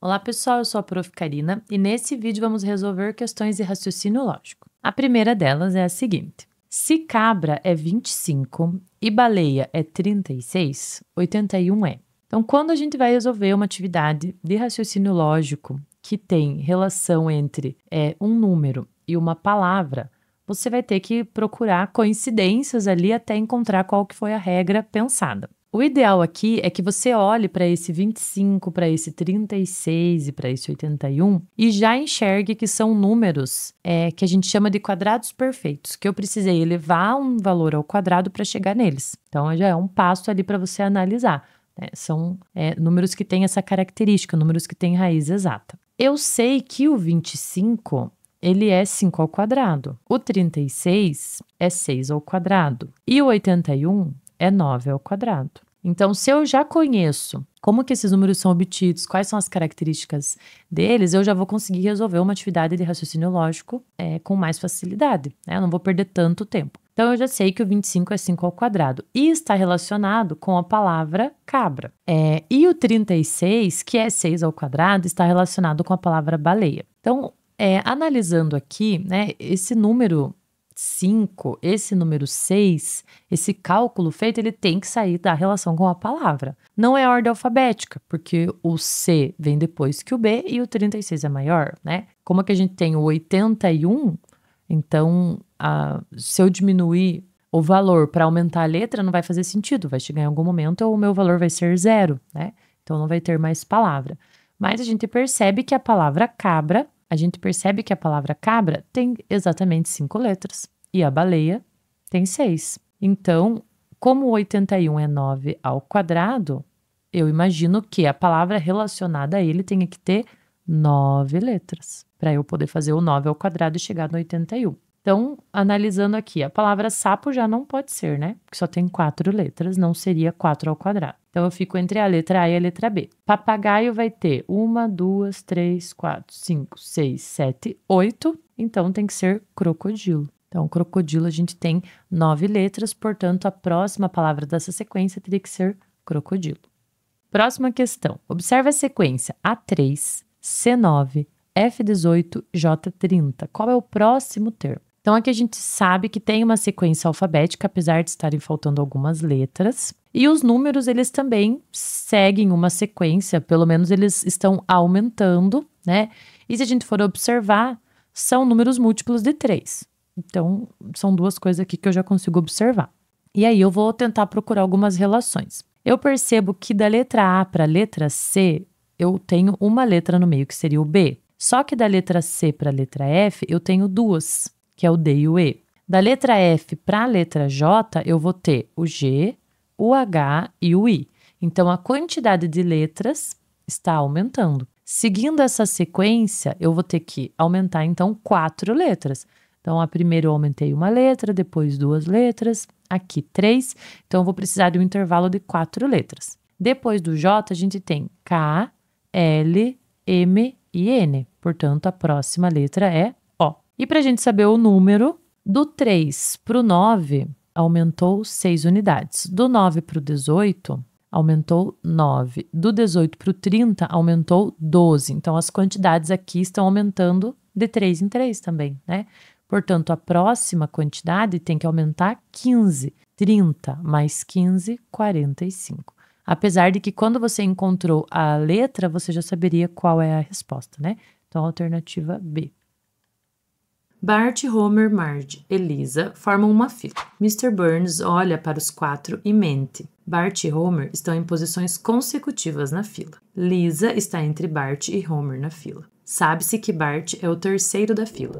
Olá pessoal, eu sou a Prof. Karina e nesse vídeo vamos resolver questões de raciocínio lógico. A primeira delas é a seguinte: se cabra é 25 e baleia é 36, 81 é. Então, quando a gente vai resolver uma atividade de raciocínio lógico que tem relação entre um número e uma palavra, você vai ter que procurar coincidências ali até encontrar qual que foi a regra pensada. O ideal aqui é que você olhe para esse 25, para esse 36 e para esse 81 e já enxergue que são números que a gente chama de quadrados perfeitos, que eu precisei elevar um valor ao quadrado para chegar neles. Então, já é um passo ali para você analisar. São números que têm essa característica, números que têm raiz exata. Eu sei que o 25... ele é 5 ao quadrado. O 36 é 6 ao quadrado. E o 81 é 9 ao quadrado. Então, se eu já conheço como que esses números são obtidos, quais são as características deles, eu já vou conseguir resolver uma atividade de raciocínio lógico com mais facilidade. Eu não vou perder tanto tempo. Então, eu já sei que o 25 é 5 ao quadrado e está relacionado com a palavra cabra. E o 36, que é 6 ao quadrado, está relacionado com a palavra baleia. Então, analisando aqui, esse número 5, esse número 6, esse cálculo feito, ele tem que sair da relação com a palavra. Não é ordem alfabética, porque o C vem depois que o B e o 36 é maior, Como é que a gente tem o 81, então, se eu diminuir o valor para aumentar a letra, não vai fazer sentido, vai chegar em algum momento o meu valor vai ser 0, Então, não vai ter mais palavra. Mas a gente percebe que a palavra cabra tem exatamente 5 letras e a baleia tem 6. Então, como o 81 é 9 ao quadrado, eu imagino que a palavra relacionada a ele tenha que ter 9 letras, para eu poder fazer o 9 ao quadrado e chegar no 81. Então, analisando aqui, a palavra sapo já não pode ser, Porque só tem 4 letras, não seria 4 ao quadrado. Então, eu fico entre a letra A e a letra B. Papagaio vai ter 1, 2, 3, 4, 5, 6, 7, 8. Então, tem que ser crocodilo. Então, crocodilo a gente tem 9 letras, portanto, a próxima palavra dessa sequência teria que ser crocodilo. Próxima questão. Observe a sequência A3, C9, F18, J30. Qual é o próximo termo? Então, aqui a gente sabe que tem uma sequência alfabética, apesar de estarem faltando algumas letras. E os números, eles também seguem uma sequência, pelo menos eles estão aumentando, E se a gente for observar, são números múltiplos de 3. Então, são duas coisas aqui que eu já consigo observar. E aí, eu vou tentar procurar algumas relações. Eu percebo que da letra A para a letra C, eu tenho uma letra no meio, que seria o B. Só que da letra C para a letra F, eu tenho duas, que é o D e o E. Da letra F para a letra J, eu vou ter o G, o H e o I. Então, a quantidade de letras está aumentando. Seguindo essa sequência, eu vou ter que aumentar, então, 4 letras. Então, primeiro eu aumentei uma letra, depois 2 letras, aqui 3. Então, eu vou precisar de um intervalo de 4 letras. Depois do J, a gente tem K, L, M e N. Portanto, a próxima letra é O. E para a gente saber o número, do 3 para o 9, aumentou 6 unidades. Do 9 para o 18, aumentou 9. Do 18 para o 30, aumentou 12. Então, as quantidades aqui estão aumentando de 3 em 3 também, Portanto, a próxima quantidade tem que aumentar 15. 30 mais 15, 45. Apesar de que quando você encontrou a letra, você já saberia qual é a resposta, Então, alternativa B. Bart, Homer, Marge e Lisa formam uma fila. Mr. Burns olha para os 4 e mente. Bart e Homer estão em posições consecutivas na fila. Lisa está entre Bart e Homer na fila. Sabe-se que Bart é o terceiro da fila.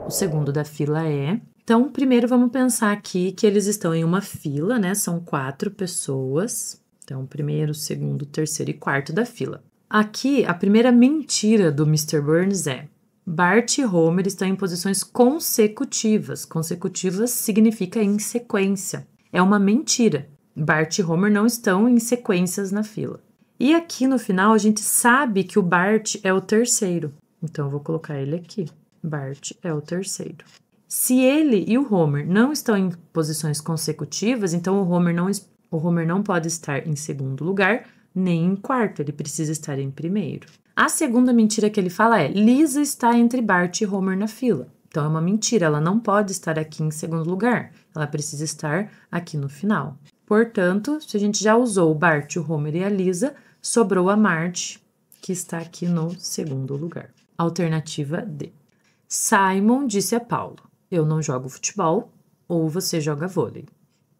O segundo da fila é... Então, primeiro vamos pensar aqui que eles estão em uma fila, São 4 pessoas. Então, primeiro, segundo, terceiro e quarto da fila. Aqui, a primeira mentira do Mr. Burns é: Bart e Homer estão em posições consecutivas. Consecutivas significa em sequência. É uma mentira. Bart e Homer não estão em sequências na fila. E aqui no final a gente sabe que o Bart é o terceiro. Então eu vou colocar ele aqui. Bart é o terceiro. Se ele e o Homer não estão em posições consecutivas, então o Homer não pode estar em segundo lugar, nem em quarto, ele precisa estar em primeiro. A segunda mentira que ele fala é: Lisa está entre Bart e Homer na fila. Então é uma mentira, ela não pode estar aqui em segundo lugar, ela precisa estar aqui no final. Portanto, se a gente já usou o Bart, o Homer e a Lisa, sobrou a Marge, que está aqui no segundo lugar. Alternativa D. Simon disse a Paulo: eu não jogo futebol, ou você joga vôlei.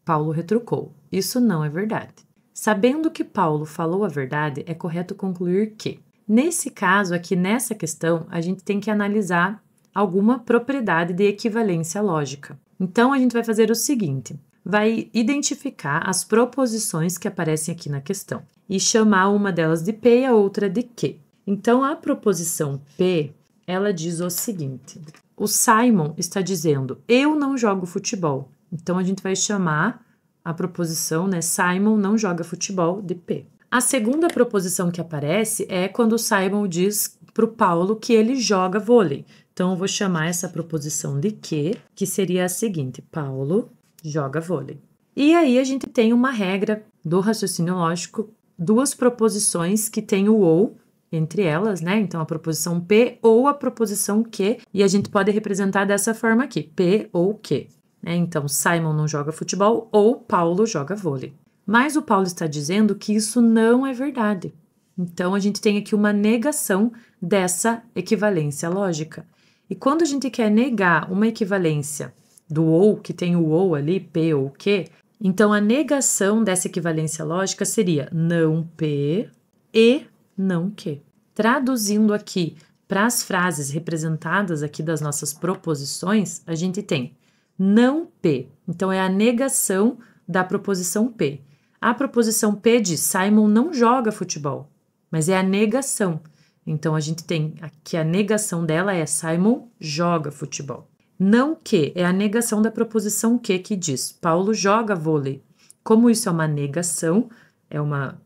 Paulo retrucou: isso não é verdade. Sabendo que Paulo falou a verdade, é correto concluir que, nesse caso aqui, nessa questão, a gente tem que analisar alguma propriedade de equivalência lógica. Então, a gente vai fazer o seguinte: vai identificar as proposições que aparecem aqui na questão e chamar uma delas de P e a outra de Q. Então, a proposição P, ela diz o seguinte: o Simon está dizendo, eu não jogo futebol. Então, a gente vai chamar a proposição, né, Simon não joga futebol, de P. A segunda proposição que aparece é quando o Simon diz para o Paulo que ele joga vôlei. Então, eu vou chamar essa proposição de que seria a seguinte: Paulo joga vôlei. E aí, a gente tem uma regra do raciocínio lógico, duas proposições que tem o ou entre elas, né? Então, a proposição P ou a proposição Q, e a gente pode representar dessa forma aqui, P ou Q. Né? Então, Simon não joga futebol ou Paulo joga vôlei. Mas o Paulo está dizendo que isso não é verdade. Então, a gente tem aqui uma negação dessa equivalência lógica. E quando a gente quer negar uma equivalência do ou, que tem o ou ali, P ou Q, então a negação dessa equivalência lógica seria não P e não Q. Traduzindo aqui para as frases representadas aqui das nossas proposições, a gente tem não P. Então, é a negação da proposição P. A proposição P diz Simon não joga futebol, mas é a negação. Então, a gente tem aqui a negação dela é Simon joga futebol. Não que é a negação da proposição que diz Paulo joga vôlei. Como isso é uma negação, é uma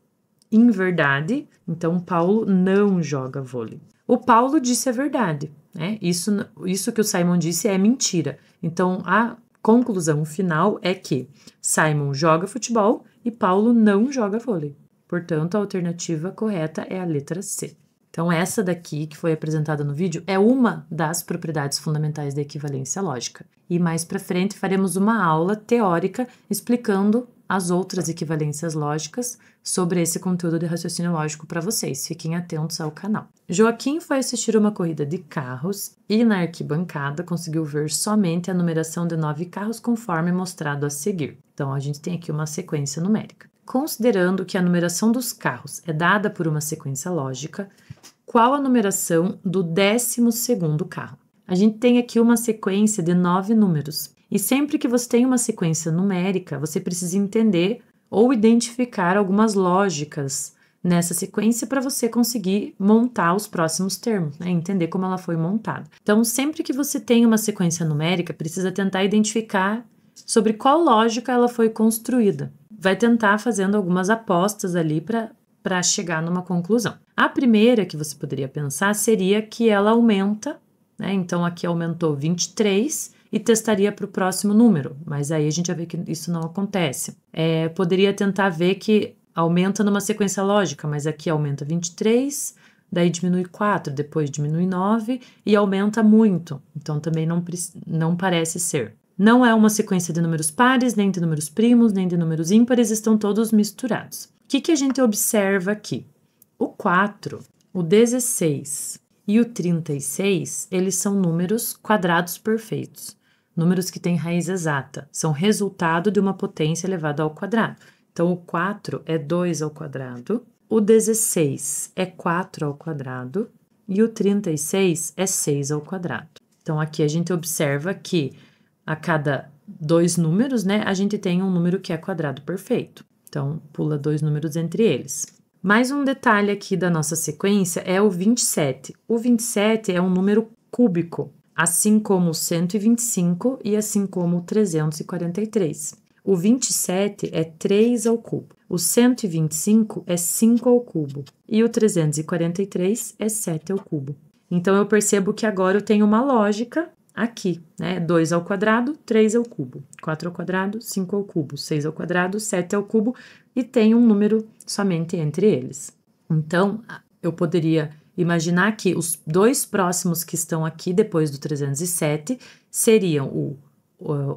inverdade, então Paulo não joga vôlei. O Paulo disse a verdade, né? Isso que o Simon disse é mentira. Então, a conclusão final é que Simon joga futebol e Paulo não joga vôlei. Portanto, a alternativa correta é a letra C. Então, essa daqui, que foi apresentada no vídeo, é uma das propriedades fundamentais da equivalência lógica. E mais para frente faremos uma aula teórica explicando as outras equivalências lógicas sobre esse conteúdo de raciocínio lógico para vocês. Fiquem atentos ao canal. Joaquim foi assistir uma corrida de carros e na arquibancada conseguiu ver somente a numeração de 9 carros conforme mostrado a seguir. Então, a gente tem aqui uma sequência numérica. Considerando que a numeração dos carros é dada por uma sequência lógica, qual a numeração do 12º carro? A gente tem aqui uma sequência de 9 números. E sempre que você tem uma sequência numérica, você precisa entender ou identificar algumas lógicas nessa sequência para você conseguir montar os próximos termos, né? Entender como ela foi montada. Então, sempre que você tem uma sequência numérica, precisa tentar identificar sobre qual lógica ela foi construída. Vai tentar fazendo algumas apostas ali para chegar numa conclusão. A primeira que você poderia pensar seria que ela aumenta, né? Então, aqui aumentou 23 e testaria para o próximo número, mas aí a gente já vê que isso não acontece. Poderia tentar ver que aumenta numa sequência lógica, mas aqui aumenta 23, daí diminui 4, depois diminui 9 e aumenta muito. Então, também não parece ser. Não é uma sequência de números pares, nem de números primos, nem de números ímpares, estão todos misturados. O que a gente observa aqui? O 4, o 16 e o 36, eles são números quadrados perfeitos. Números que têm raiz exata, são resultado de uma potência elevada ao quadrado. Então, o 4 é 2 ao quadrado, o 16 é 4 ao quadrado e o 36 é 6 ao quadrado. Então, aqui a gente observa que a cada 2 números, né, a gente tem um número que é quadrado perfeito. Então, pula 2 números entre eles. Mais um detalhe aqui da nossa sequência é o 27. O 27 é um número cúbico, assim como o 125 e assim como o 343. O 27 é 3 ao cubo, o 125 é 5 ao cubo e o 343 é 7 ao cubo. Então, eu percebo que agora eu tenho uma lógica aqui, né? 2 ao quadrado, 3 ao cubo, 4 ao quadrado, 5 ao cubo, 6 ao quadrado, 7 ao cubo, e tem um número somente entre eles. Então, eu poderia imaginar que os dois próximos que estão aqui depois do 307 seriam o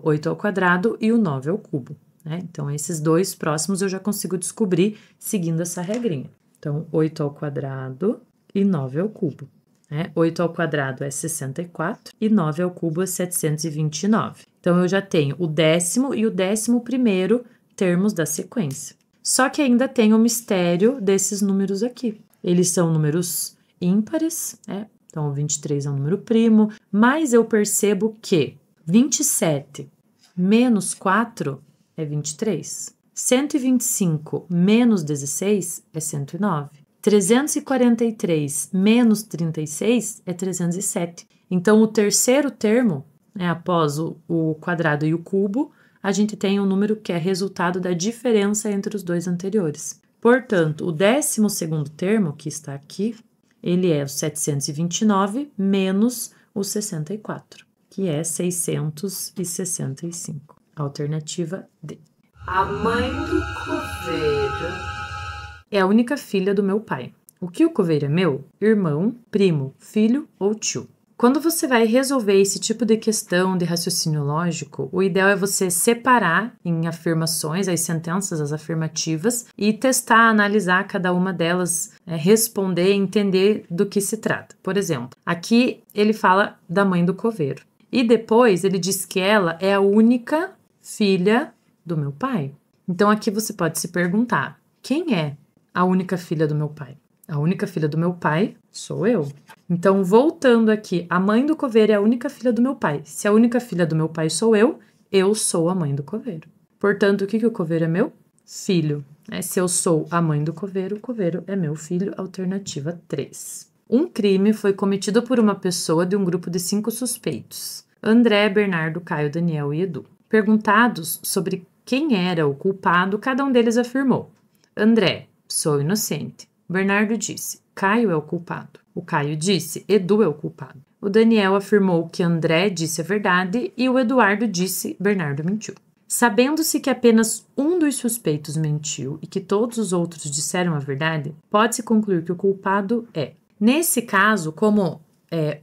8 ao quadrado e o 9 ao cubo, né? Então, esses dois próximos eu já consigo descobrir seguindo essa regrinha. Então, 8 ao quadrado e 9 ao cubo, né? 8 ao quadrado é 64 e 9 ao cubo é 729. Então, eu já tenho o 10º e o 11º termos da sequência. Só que ainda tem o mistério desses números aqui. Eles são números ímpares, né? Então, o 23 é um número primo, mas eu percebo que 27 menos 4 é 23. 125 menos 16 é 109. 343 menos 36 é 307. Então, o terceiro termo, né, após o quadrado e o cubo, a gente tem um número que é resultado da diferença entre os dois anteriores. Portanto, o 12º termo, que está aqui, ele é o 729 menos o 64, que é 665. Alternativa D. A mãe do coveiro é a única filha do meu pai. O que o coveiro é meu? Irmão, primo, filho ou tio? Quando você vai resolver esse tipo de questão de raciocínio lógico, o ideal é você separar em afirmações as sentenças, as afirmativas, e testar, analisar cada uma delas, responder, entender do que se trata. Por exemplo, aqui ele fala da mãe do coveiro. E depois ele diz que ela é a única filha do meu pai. Então aqui você pode se perguntar, quem é a única filha do meu pai? A única filha do meu pai sou eu. Então, voltando aqui, a mãe do coveiro é a única filha do meu pai. Se a única filha do meu pai sou eu sou a mãe do coveiro. Portanto, o que o coveiro é meu? Filho. Se eu sou a mãe do coveiro, o coveiro é meu filho. Alternativa 3. Um crime foi cometido por uma pessoa de um grupo de 5 suspeitos. André, Bernardo, Caio, Daniel e Edu. Perguntados sobre quem era o culpado, cada um deles afirmou: André, sou inocente. Bernardo disse: Caio é o culpado. O Caio disse: Edu é o culpado. O Daniel afirmou que André disse a verdade e o Eduardo disse: Bernardo mentiu. Sabendo-se que apenas um dos suspeitos mentiu e que todos os outros disseram a verdade, pode-se concluir que o culpado é. Nesse caso, como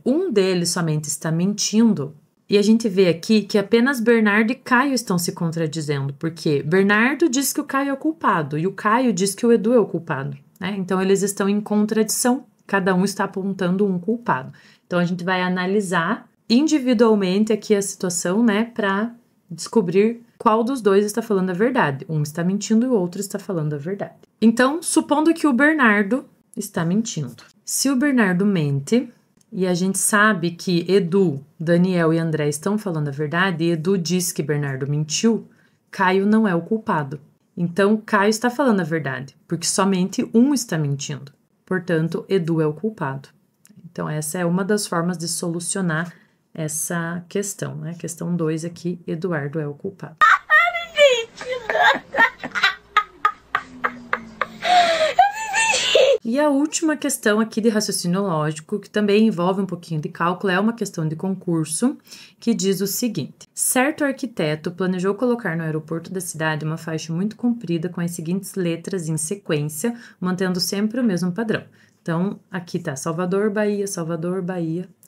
um deles somente está mentindo, e a gente vê aqui que apenas Bernardo e Caio estão se contradizendo, porque Bernardo diz que o Caio é o culpado e o Caio diz que o Edu é o culpado, né? Então, eles estão em contradição, cada um está apontando um culpado. Então, a gente vai analisar individualmente aqui a situação, né, para descobrir qual dos dois está falando a verdade. Um está mentindo e o outro está falando a verdade. Então, supondo que o Bernardo está mentindo. Se o Bernardo mente, e a gente sabe que Edu, Daniel e André estão falando a verdade, e Edu diz que Bernardo mentiu, Caio não é o culpado. Então, Caio está falando a verdade, porque somente um está mentindo. Portanto, Edu é o culpado. Então, essa é uma das formas de solucionar essa questão, né? Questão 2 aqui, Eduardo é o culpado. E a última questão aqui de raciocínio lógico, que também envolve um pouquinho de cálculo, é uma questão de concurso, que diz o seguinte: certo arquiteto planejou colocar no aeroporto da cidade uma faixa muito comprida com as seguintes letras em sequência, mantendo sempre o mesmo padrão. Então, aqui tá Salvador, Bahia,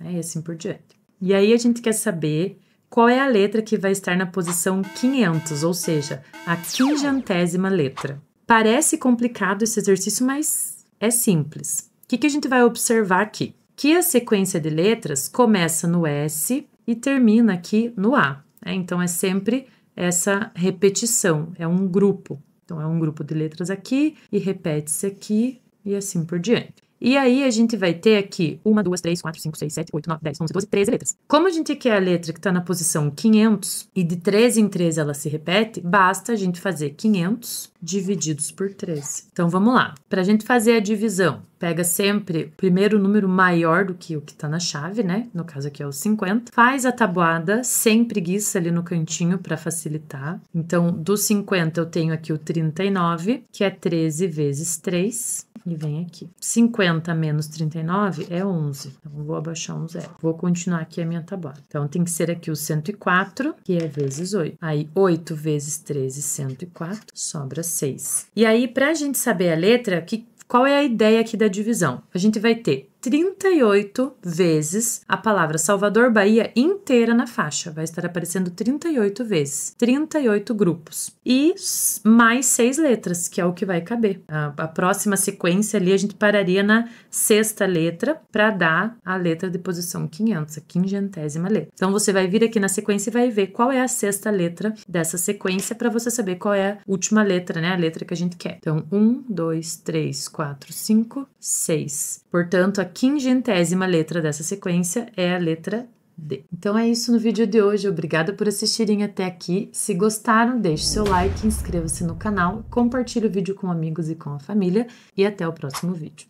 né, e assim por diante. E aí a gente quer saber qual é a letra que vai estar na posição 500, ou seja, a 500ª letra. Parece complicado esse exercício, mas é simples. O que a gente vai observar aqui? Que a sequência de letras começa no S e termina aqui no A. Então, é sempre essa repetição, é um grupo. Então, é um grupo de letras aqui e repete-se aqui e assim por diante. E aí, a gente vai ter aqui 1, 2, 3, 4, 5, 6, 7, 8, 9, 10, 11, 12, 13 letras. Como a gente quer a letra que está na posição 500 e de 13 em 13 ela se repete, basta a gente fazer 500 divididos por 13. Então, vamos lá. Para a gente fazer a divisão, pega sempre o primeiro número maior do que o que está na chave, né? No caso aqui é o 50. Faz a tabuada sem preguiça ali no cantinho para facilitar. Então, do 50 eu tenho aqui o 39, que é 13 vezes 3. e vem aqui. 50 menos 39 é 11. Então, vou abaixar um zero. Vou continuar aqui a minha tabela. Então, tem que ser aqui o 104, que é vezes 8. Aí, 8 vezes 13, 104, sobra 6. E aí, pra gente saber a letra, qual é a ideia aqui da divisão? A gente vai ter 38 vezes a palavra Salvador, Bahia inteira na faixa. Vai estar aparecendo 38 vezes. 38 grupos. E mais 6 letras, que é o que vai caber. A próxima sequência ali, a gente pararia na 6ª letra para dar a letra de posição 500, a 500ª letra. Então, você vai vir aqui na sequência e vai ver qual é a 6ª letra dessa sequência para você saber qual é a última letra, né? A letra que a gente quer. Então, 1, 2, 3, 4, 5, 6. Portanto, a 500ª letra dessa sequência é a letra D. Então é isso no vídeo de hoje. Obrigada por assistirem até aqui. Se gostaram, deixe seu like, inscreva-se no canal, compartilhe o vídeo com amigos e com a família e até o próximo vídeo.